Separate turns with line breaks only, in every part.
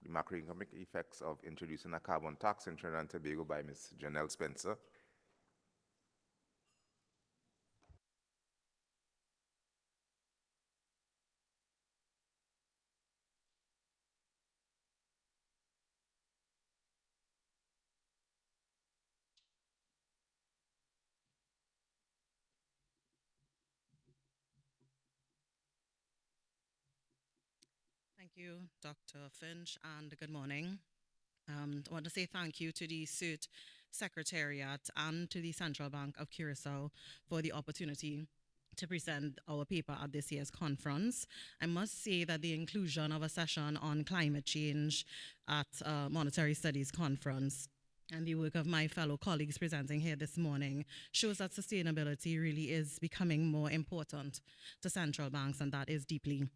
Macroeconomic Effects of Introducing a Carbon Tax in Trinidad and Tobago by Ms. Janelle Spencer.
Thank you, Dr. Finch, and good morning. I want to say thank you to the SUIT Secretariat and to the Central Bank of Curacao for the opportunity to present our paper at this year's conference. I must say that the inclusion of a session on climate change at a Monetary Studies Conference and the work of my fellow colleagues presenting here this morning shows that sustainability really is becoming more important to central banks, and that is deeply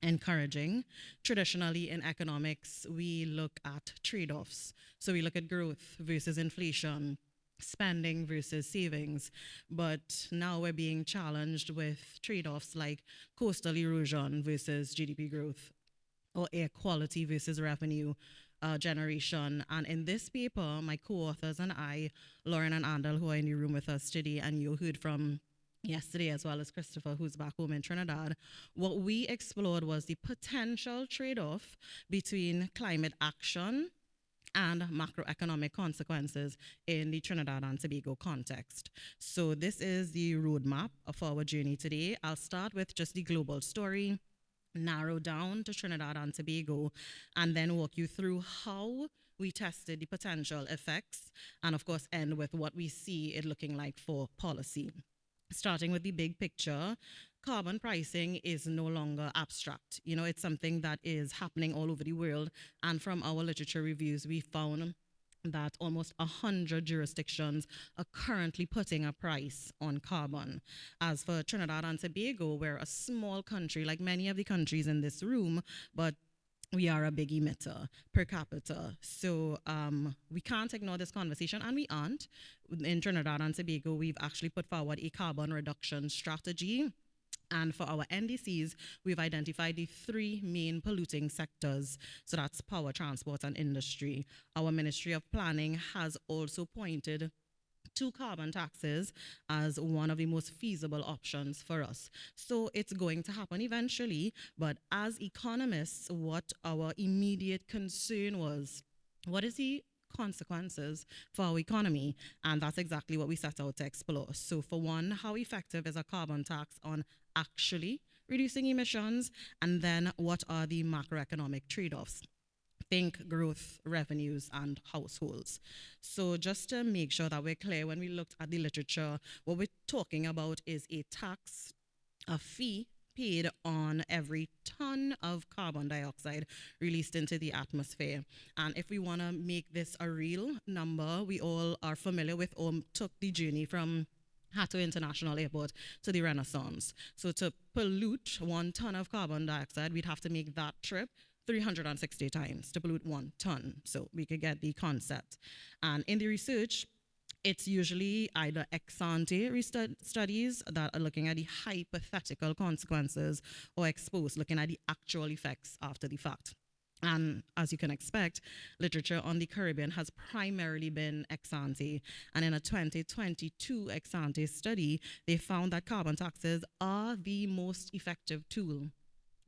encouraging. Traditionally, in economics, we look at trade offs. So we look at growth versus inflation, spending versus savings. But now we're being challenged with trade offs like coastal erosion versus GDP growth, or air quality versus revenue generation. And in this paper, my co authors and I, Lauren and Andal, who are in the room with us today, and you heard from yesterday, as well as Christopher, who's back home in Trinidad, what we explored was the potential trade off between climate action and macroeconomic consequences in the Trinidad and Tobago context. So, this is the roadmap of our journey today. I'll start with just the global story, narrow down to Trinidad and Tobago, and then walk you through how we tested the potential effects, and of course, end with what we see it looking like for policy. Starting with the big picture, carbon pricing is no longer abstract. You know, it's something that is happening all over the world. And from our literature reviews, we found that almost 100 jurisdictions are currently putting a price on carbon. As for Trinidad and Tobago, we're a small country, like many of the countries in this room, but we are a big emitter per capita. So we can't ignore this conversation, and we aren't. In Trinidad and Tobago, we've actually put forward a carbon reduction strategy. And for our NDCs, we've identified the three main polluting sectors. So that's power, transport, and industry. Our Ministry of Planning has also pointed to carbon taxes as one of the most feasible options for us. So it's going to happen eventually, but as economists, what our immediate concern was, what is the consequences for our economy? And that's exactly what we set out to explore. So for one, how effective is a carbon tax on actually reducing emissions? And then what are the macroeconomic trade-offs? Think growth, revenues, and households. So, just to make sure that we're clear, when we looked at the literature, what we're talking about is a tax, a fee paid on every ton of carbon dioxide released into the atmosphere. And if we want to make this a real number, we all are familiar with or took the journey from Hato International Airport to the Renaissance. So to pollute 1 ton of carbon dioxide, we'd have to make that trip 360 times to pollute 1 ton. So we could get the concept. And in the research, it's usually either ex ante studies that are looking at the hypothetical consequences, or ex post, looking at the actual effects after the fact. And as you can expect, literature on the Caribbean has primarily been ex ante. And in a 2022 ex ante study, they found that carbon taxes are the most effective tool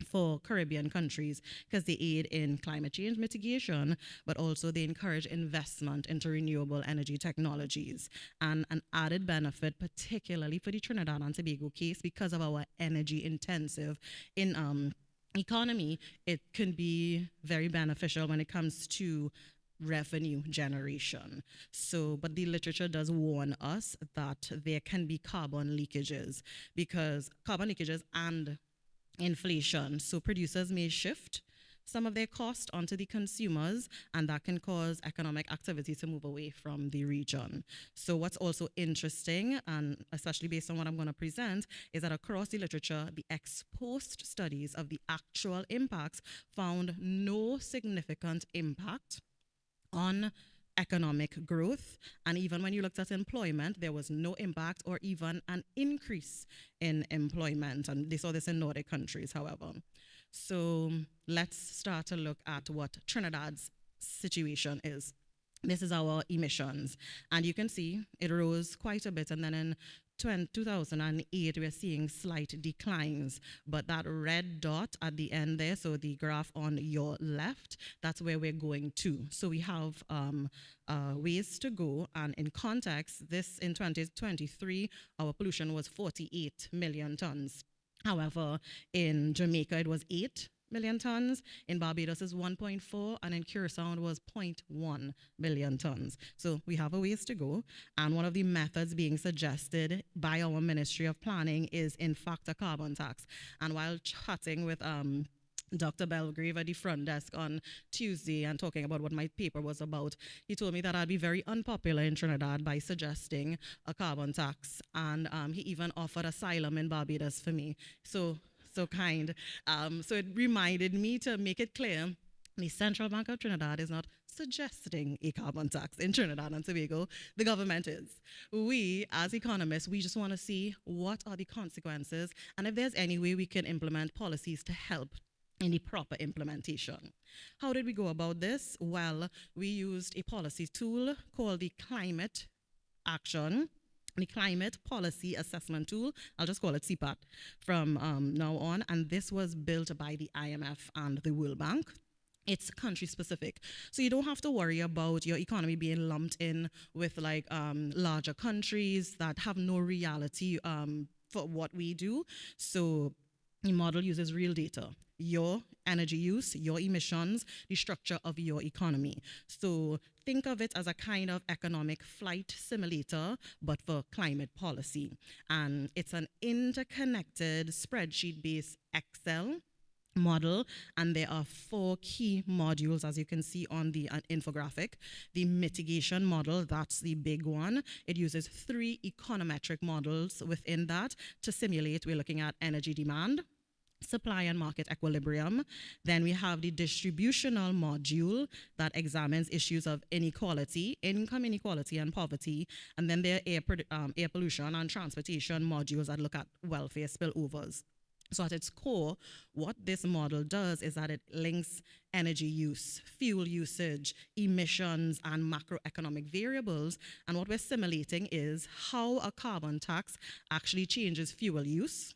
for Caribbean countries because they aid in climate change mitigation, but also they encourage investment into renewable energy technologies. And an added benefit, particularly for the Trinidad and Tobago case, because of our energy intensive in economy, it can be very beneficial when it comes to revenue generation. So, but the literature does warn us that there can be carbon leakages, because carbon leakages and inflation. So producers may shift some of their cost onto the consumers, and that can cause economic activity to move away from the region. So what's also interesting, and especially based on what I'm going to present, is that across the literature, the ex post studies of the actual impacts found no significant impact on economic growth. And even when you looked at employment, there was no impact or even an increase in employment. And they saw this in Nordic countries, however. So let's start to look at what Trinidad's situation is. This is our emissions. And you can see it rose quite a bit. And then in 2008, we're seeing slight declines. But that red dot at the end there, so the graph on your left, that's where we're going to. So we have ways to go. And in context, this in 2023, our pollution was 48 million tons. However, in Jamaica, it was 8 million tons. In Barbados is 1.4, and in Curacao it was zero point 0.1 million tons. So we have a ways to go. And one of the methods being suggested by our Ministry of Planning is, in fact, a carbon tax. And while chatting with Dr. Belgrave at the front desk on Tuesday and talking about what my paper was about, he told me that I'd be very unpopular in Trinidad by suggesting a carbon tax. And he even offered asylum in Barbados for me. So kind. So it reminded me to make it clear the Central Bank of Trinidad is not suggesting a carbon tax in Trinidad and Tobago. The government is. We, as economists, we just want to see what are the consequences and if there's any way we can implement policies to help in the proper implementation. How did we go about this? Well, we used a policy tool called the Climate Action, the Climate Policy Assessment Tool. I'll just call it CPAT from now on. And this was built by the IMF and the World Bank. It's country specific. So you don't have to worry about your economy being lumped in with like larger countries that have no reality for what we do. So the model uses real data, your energy use, your emissions, the structure of your economy. So think of it as a kind of economic flight simulator, but for climate policy. And it's an interconnected spreadsheet-based Excel model, and there are 4 key modules, as you can see on the infographic. The mitigation model, that's the big one. It uses 3 econometric models within that to simulate. We're looking at energy demand, supply and market equilibrium. Then we have the distributional module that examines issues of inequality, income inequality and poverty. And then there are air pollution and transportation modules that look at welfare spillovers. So at its core, what this model does is that it links energy use, fuel usage, emissions, and macroeconomic variables. And what we're simulating is how a carbon tax actually changes fuel use,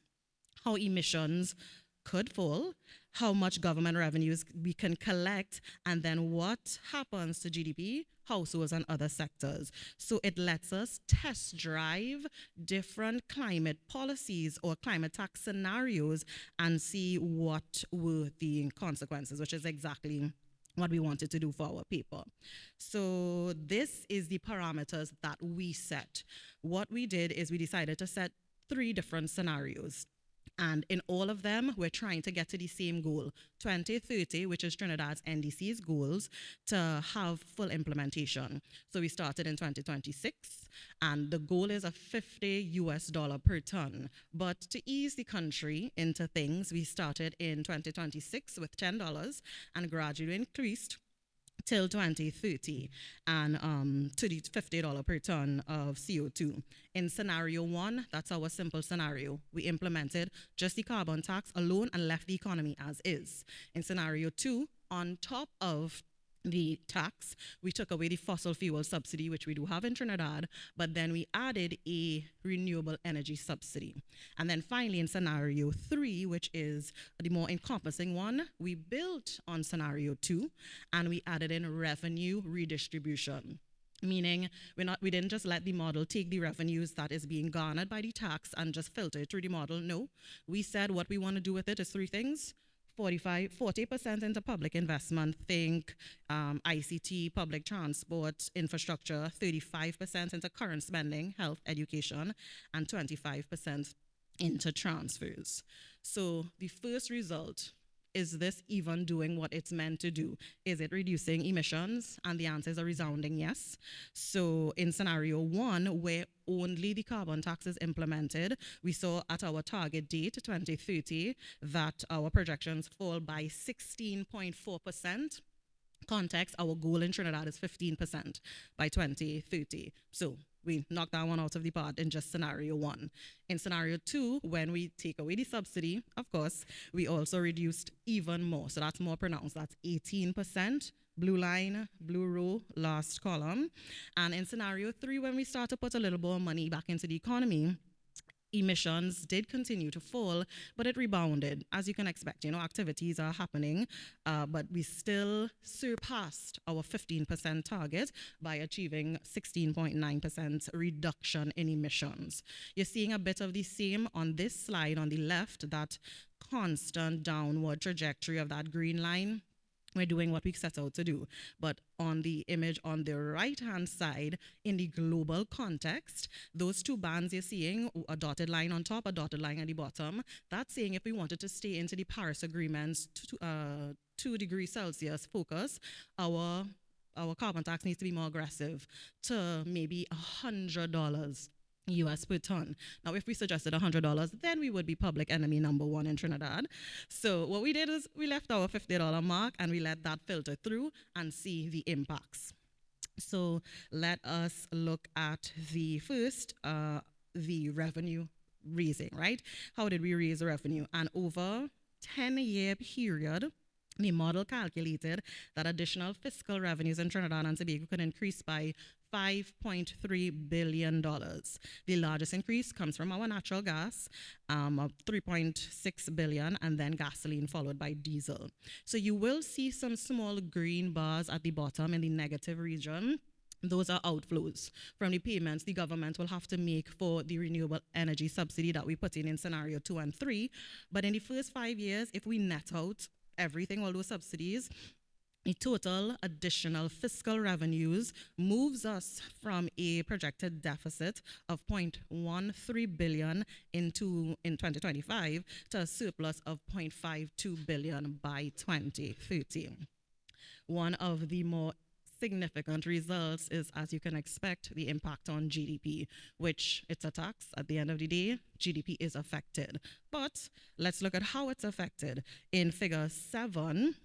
how emissions could fall, how much government revenues we can collect, and then what happens to GDP, households, and other sectors. So it lets us test drive different climate policies or climate tax scenarios and see what were the consequences, which is exactly what we wanted to do for our paper. So this is the parameters that we set. What we did is we decided to set 3 different scenarios. And in all of them, we're trying to get to the same goal, 2030, which is Trinidad's NDC's goals, to have full implementation. So we started in 2026, and the goal is a $50 per ton. But to ease the country into things, we started in 2026 with $10 and gradually increased till 2030 and to the $50 per ton of CO2. In scenario 1, that's our simple scenario. We implemented just the carbon tax alone and left the economy as is. In scenario 2, on top of the tax, we took away the fossil fuel subsidy, which we do have in Trinidad, but then we added a renewable energy subsidy. And then finally, in scenario 3, which is the more encompassing one, we built on scenario 2 and we added in revenue redistribution. Meaning we didn't just let the model take the revenues that is being garnered by the tax and just filter it through the model. No, we said what we want to do with it is 3 things. 40% into public investment, think ICT, public transport, infrastructure, 35% into current spending, health, education, and 25% into transfers. So the first result, is this even doing what it's meant to do? Is it reducing emissions? And the answer is a resounding yes. So in scenario 1, where only the carbon tax is implemented, we saw at our target date, 2030, that our projections fall by 16.4%. Context, our goal in Trinidad is 15% by 2030. So We knocked that one out of the park in just scenario one. In scenario two, when we take away the subsidy, of course, we also reduced even more. So that's more pronounced. That's 18%. Blue line, blue row, last column. And in scenario three, when we start to put a little more money back into the economy, emissions did continue to fall, but it rebounded. As you can expect, activities are happening, but we still surpassed our 15% target by achieving 16.9% reduction in emissions. You're seeing a bit of the same on this slide on the left, that constant downward trajectory of that green line. We're doing what we set out to do. But on the image on the right hand side, in the global context, those two bands you're seeing, a dotted line on top, a dotted line at the bottom, that's saying if we wanted to stay into the Paris Agreement's 2 degrees Celsius focus, our carbon tax needs to be more aggressive to maybe $100 US per ton. Now, if we suggested $100, then we would be public enemy number one in Trinidad. So what we did is we left our $50 mark and we let that filter through and see the impacts. So let us look at the first, the revenue raising, right? How did we raise the revenue? And over 10-year period, the model calculated that additional fiscal revenues in Trinidad and Tobago could increase by $5.3 billion. The largest increase comes from our natural gas, of $3.6 billion, and then gasoline followed by diesel. So you will see some small green bars at the bottom in the negative region. Those are outflows from the payments the government will have to make for the renewable energy subsidy that we put in scenario 2 and 3. But in the first 5 years, if we net out everything, all those subsidies, the total additional fiscal revenues moves us from a projected deficit of 0.13 billion in 2025 to a surplus of 0.52 billion by 2030. One of the more significant results is, as you can expect, the impact on GDP, which it's a tax. At the end of the day, GDP is affected. But let's look at how it's affected. In figure 7,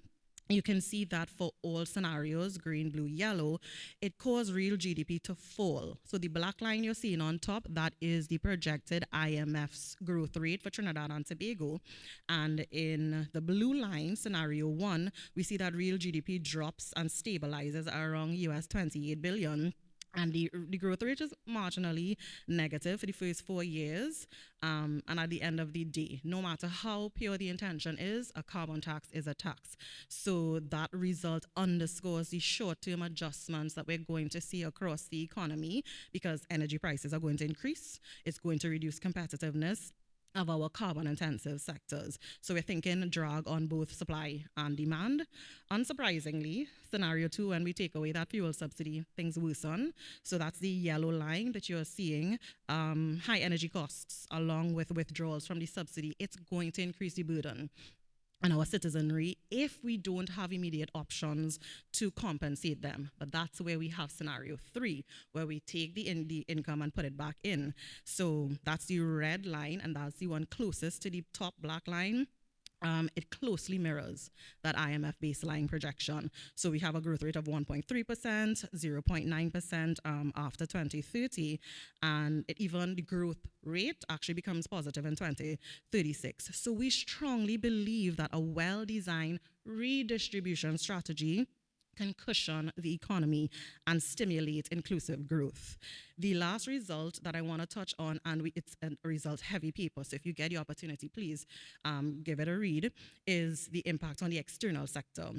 you can see that for all scenarios, green, blue, yellow, it caused real GDP to fall. So the black line you're seeing on top, that is the projected IMF's growth rate for Trinidad and Tobago. And in the blue line, scenario 1, we see that real GDP drops and stabilizes around US 28 billion. And the growth rate is marginally negative for the first 4 years. And at the end of the day, no matter how pure the intention is, a carbon tax is a tax. So that result underscores the short-term adjustments that we're going to see across the economy, because energy prices are going to increase. It's going to reduce competitiveness of our carbon intensive sectors. So we're thinking drag on both supply and demand. Unsurprisingly, scenario 2, when we take away that fuel subsidy, things worsen. So that's the yellow line that you're seeing. High energy costs along with withdrawals from the subsidy, it's going to increase the burden and our citizenry if we don't have immediate options to compensate them. But that's where we have scenario 3, where we take the income and put it back in. So that's the red line, and that's the one closest to the top black line. It closely mirrors that IMF baseline projection. So we have a growth rate of 1.3%, 0.9% after 2030, and even the growth rate actually becomes positive in 2036. So we strongly believe that a well-designed redistribution strategy can cushion the economy and stimulate inclusive growth. The last result that I want to touch on, and it's a result-heavy paper, so if you get the opportunity, please give it a read, is the impact on the external sector.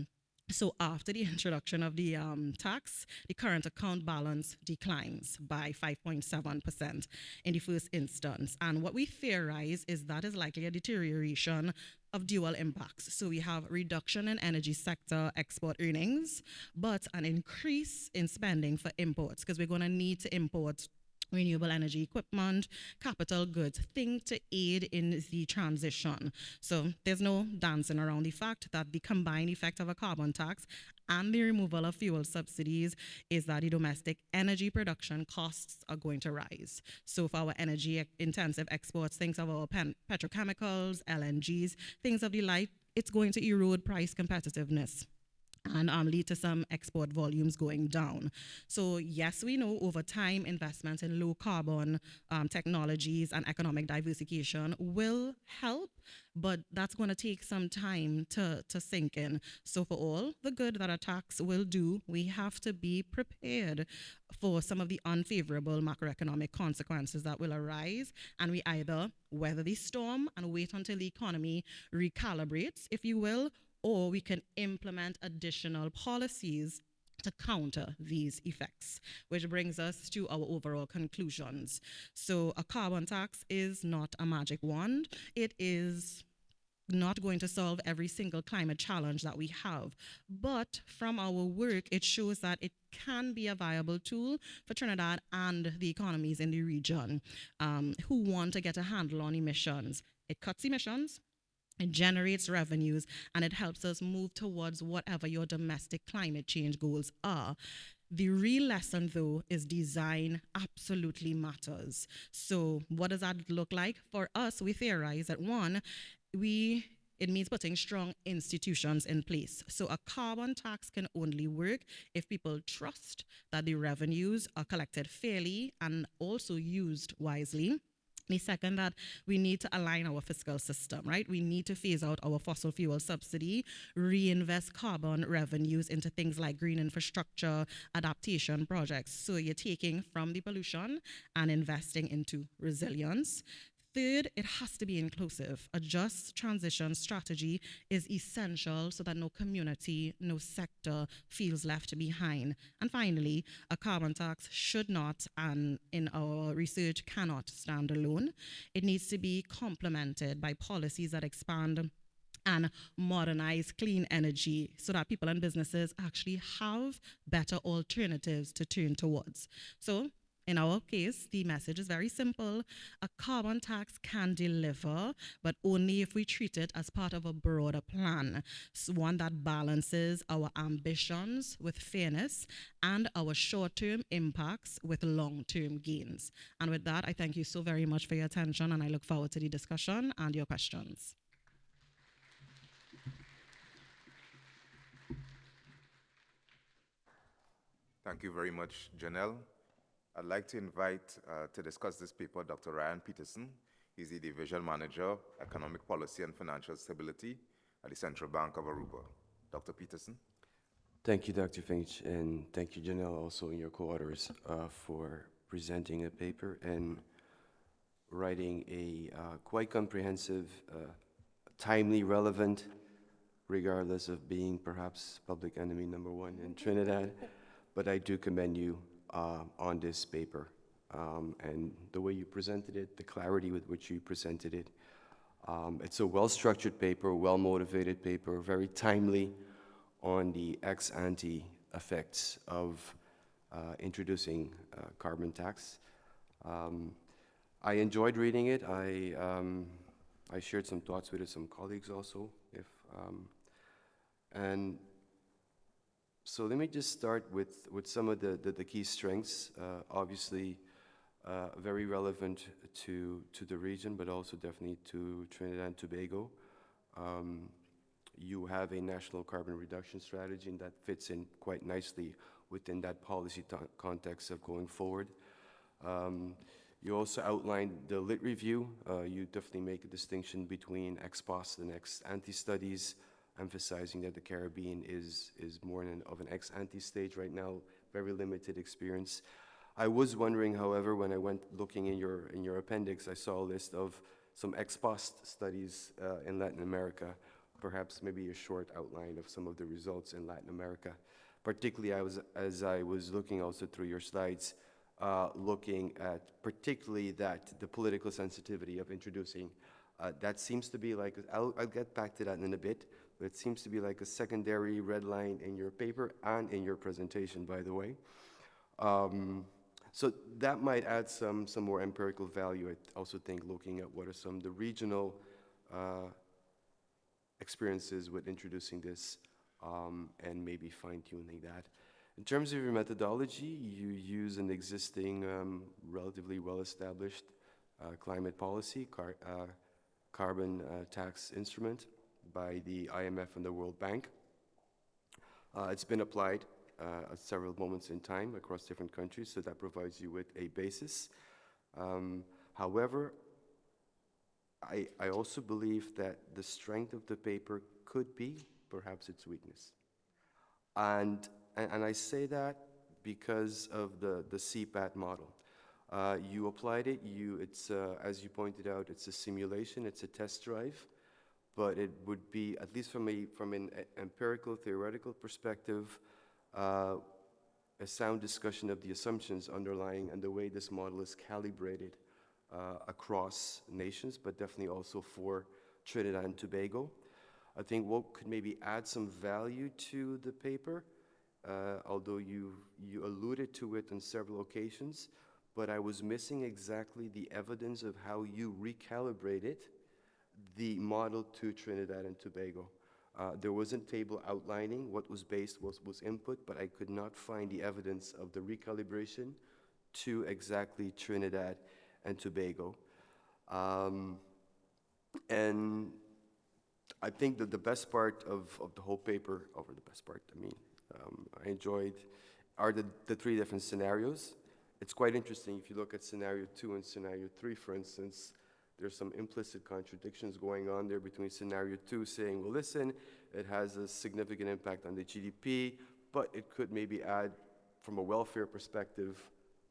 So after the introduction of the tax, the current account balance declines by 5.7% in the first instance. And what we theorize is that is likely a deterioration of dual impacts. So we have reduction in energy sector export earnings, but an increase in spending for imports, because we're going to need to import renewable energy equipment, capital goods, things to aid in the transition. So there's no dancing around the fact that the combined effect of a carbon tax and the removal of fuel subsidies is that the domestic energy production costs are going to rise. So for our energy intensive exports, things of our petrochemicals, LNGs, things of the like, it's going to erode price competitiveness. and lead to some export volumes going down. So, yes, we know over time investments in low carbon technologies and economic diversification will help, but that's going to take some time to sink in. So, for all the good that a tax will do, we have to be prepared for some of the unfavorable macroeconomic consequences that will arise, and we either weather the storm and wait until the economy recalibrates, if you will, or we can implement additional policies to counter these effects, which brings us to our overall conclusions. So, a carbon tax is not a magic wand. It is not going to solve every single climate challenge that we have. But from our work, it shows that it can be a viable tool for Trinidad and the economies in the region who want to get a handle on emissions. It cuts emissions, it generates revenues, and it helps us move towards whatever your domestic climate change goals are. The real lesson, though, is design absolutely matters. So, what does that look like? For us, we theorize that one, we it means putting strong institutions in place. So a carbon tax can only work if people trust that the revenues are collected fairly and also used wisely. The second, that we need to align our fiscal system, right? We need to phase out our fossil fuel subsidy, reinvest carbon revenues into things like green infrastructure, adaptation projects. So you're taking from the pollution and investing into resilience. Third, it has to be inclusive. A just transition strategy is essential so that no community, no sector feels left behind. And finally, a carbon tax should not, and in our research cannot stand alone. It needs to be complemented by policies that expand and modernize clean energy so that people and businesses actually have better alternatives to turn towards. So, in our case, the message is very simple. A carbon tax can deliver, but only if we treat it as part of a broader plan, so one that balances our ambitions with fairness and our short term impacts with long term gains. And with that, I thank you so very much for your attention, and I look forward to the discussion and your questions.
Thank you very much, Janelle. I'd like to invite to discuss this paper Dr. Ryan Peterson. He's the Division Manager, Economic Policy and Financial Stability at the Central Bank of Aruba. Dr. Peterson.
Thank you, Dr. Finch, and thank you, Janelle, also in your co-authors, for presenting a paper and writing a quite comprehensive, timely, relevant, regardless of being perhaps public enemy number one in Trinidad. But I do commend you on this paper and the way you presented it, the clarity with which you presented it. It's a well-structured paper, well-motivated paper, very timely on the ex-ante effects of introducing carbon tax. I enjoyed reading it. I shared some thoughts with some colleagues also. And so let me just start with some of the key strengths. Obviously, very relevant to the region, but also definitely to Trinidad and Tobago. You have a national carbon reduction strategy, and that fits in quite nicely within that policy context of going forward. You also outlined the lit review. You definitely make a distinction between ex post and ex ante studies, emphasizing that the Caribbean is more of an ex ante stage right now, very limited experience. I was wondering, however, when I went looking in your appendix, I saw a list of some ex post studies in Latin America, perhaps maybe a short outline of some of the results in Latin America. Particularly, as I was looking also through your slides, looking at particularly the political sensitivity of introducing. That seems to be like, I'll get back to that in a bit, but it seems to be like a secondary red line in your paper and in your presentation, by the way. So that might add some more empirical value. I also think looking at what are some of the regional experiences with introducing this and maybe fine-tuning that. In terms of your methodology, you use an existing, relatively well-established climate policy, carbon tax instrument by the IMF and the World Bank. It's been applied at several moments in time across different countries, so that provides you with a basis. However, I also believe that the strength of the paper could be perhaps its weakness. And I say that because of the CPAT model. You applied it, it's, as you pointed out, it's a simulation, it's a test drive, but it would be, at least from an empirical, theoretical perspective, a sound discussion of the assumptions underlying and the way this model is calibrated across nations, but definitely also for Trinidad and Tobago. I think what could maybe add some value to the paper, although you alluded to it on several occasions, but I was missing exactly the evidence of how you recalibrated the model to Trinidad and Tobago. There wasn't table outlining what was based, was input, but I could not find the evidence of the recalibration to exactly Trinidad and Tobago. And I think that the best part of the whole paper, or the best part, I enjoyed, are the three different scenarios. It's quite interesting if you look at scenario 2 and scenario 3, for instance. There's some implicit contradictions going on there between scenario 2 saying, well, listen, it has a significant impact on the GDP, but it could maybe add from a welfare perspective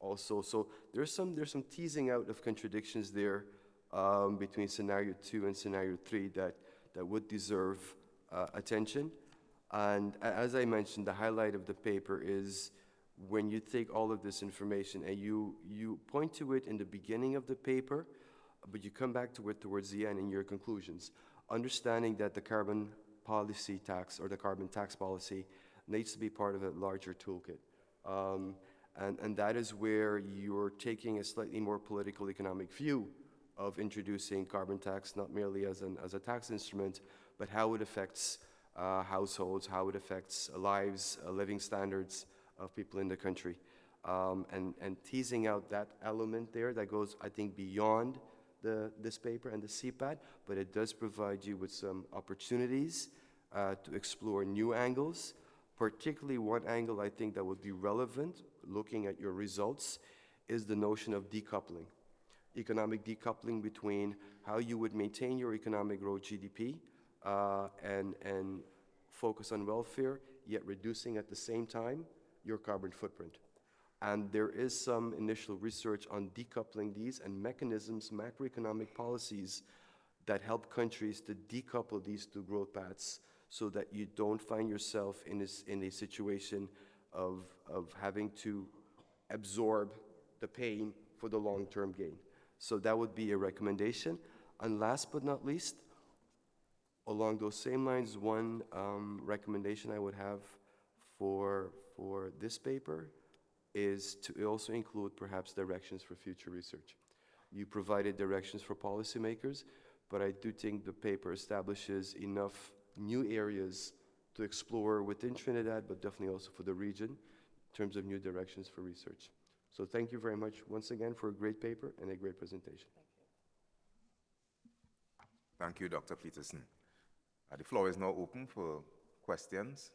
also. So there's some teasing out of contradictions there between scenario 2 and scenario 3 that would deserve attention. And as I mentioned, the highlight of the paper is when you take all of this information and you point to it in the beginning of the paper, but you come back to it towards the end in your conclusions, understanding that the carbon policy tax or the carbon tax policy needs to be part of a larger toolkit. And that is where you're taking a slightly more political economic view of introducing carbon tax, not merely as a tax instrument, but how it affects households, how it affects lives, living standards of people in the country. And teasing out that element there that goes, I think, beyond this paper and the CPAT, but it does provide you with some opportunities to explore new angles, particularly one angle I think that would be relevant, looking at your results, is the notion of decoupling. Economic decoupling between how you would maintain your economic growth GDP and focus on welfare, yet reducing at the same time your carbon footprint. And there is some initial research on decoupling these and mechanisms, macroeconomic policies that help countries to decouple these two growth paths so that you don't find yourself in a situation of having to absorb the pain for the long-term gain. So that would be a recommendation. And last but not least, along those same lines, one recommendation I would have for this paper is to also include perhaps directions for future research. You provided directions for policymakers, but I do think the paper establishes enough new areas to explore within Trinidad, but definitely also for the region in terms of new directions for research. So thank you very much once again for a great paper and a great presentation.
Thank you, Dr. Peterson. The floor is now open for questions.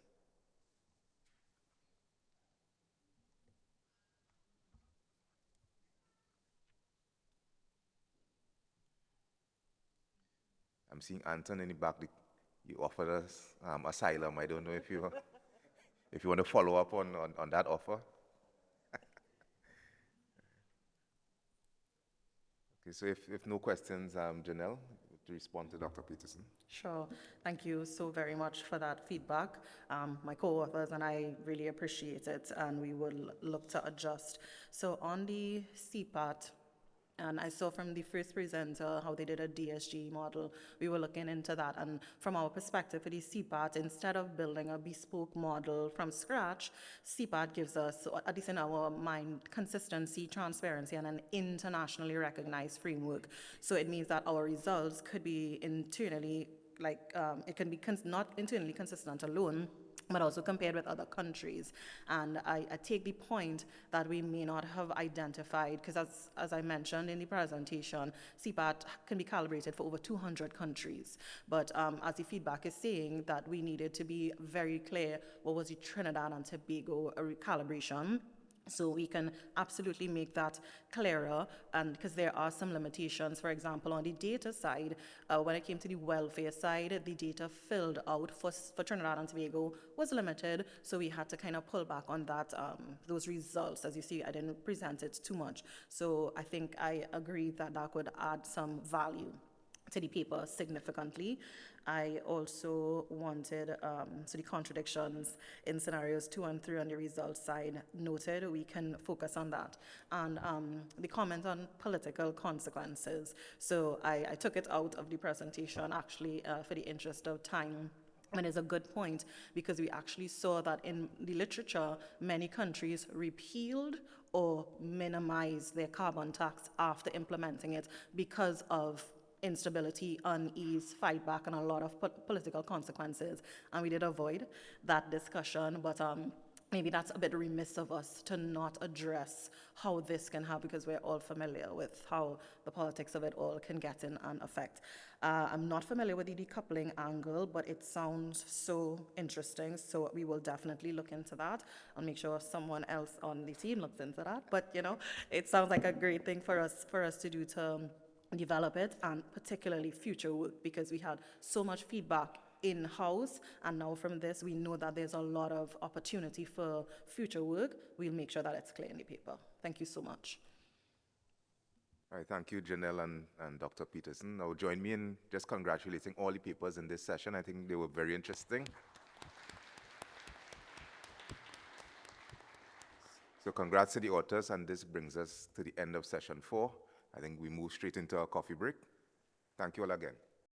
I'm seeing Anton in the back. You offered us asylum. I don't know if you want to follow up on that offer. Okay, so if no questions, Janelle, to respond to Dr. Peterson.
Sure. Thank you so very much for that feedback. My co-authors and I really appreciate it, and we will look to adjust. So on the CPAT, and I saw from the first presenter how they did a DSG model. We were looking into that. And from our perspective for the CPAT, instead of building a bespoke model from scratch, CPAT gives us, at least in our mind, consistency, transparency, and an internationally recognized framework. So it means that our results could be internally, it can be not internally consistent alone,
but also compared with other countries. And I take the point that we may not have identified, because as I mentioned in the presentation, CPAT can be calibrated for over 200 countries. But as the feedback is saying, that we needed to be very clear what was the Trinidad and Tobago calibration, so we can absolutely make that clearer, and because there are some limitations. For example, on the data side, when it came to the welfare side, the data filled out for Trinidad and Tobago was limited, so we had to kind of pull back on that, those results. As you see, I didn't present it too much. So I think I agree that that could add some value to the paper significantly. I also wanted, so the contradictions in scenarios 2 and 3 on the results side noted, we can focus on that. And the comment on political consequences. So I took it out of the presentation actually for the interest of time. And it's a good point, because we actually saw that in the literature, many countries repealed or minimized their carbon tax after implementing it because of instability, unease, fight back, and a lot of political consequences. And we did avoid that discussion, but maybe that's a bit remiss of us to not address how this can happen, because we're all familiar with how the politics of it all can get in and affect. I'm not familiar with the decoupling angle, but it sounds so interesting, so we will definitely look into that and make sure someone else on the team looks into that. But you know, it sounds like a great thing for us to do, to develop it, and particularly future work, because we had so much feedback in-house, and now from this we know that there's a lot of opportunity for future work. We'll make sure that it's clear in the paper. Thank you so much.
All right, thank you, Janelle and Dr. Peterson. Now join me in just congratulating all the papers in this session. I think they were very interesting. So congrats to the authors, and this brings us to the end of session 4. I think we move straight into our coffee break. Thank you all again.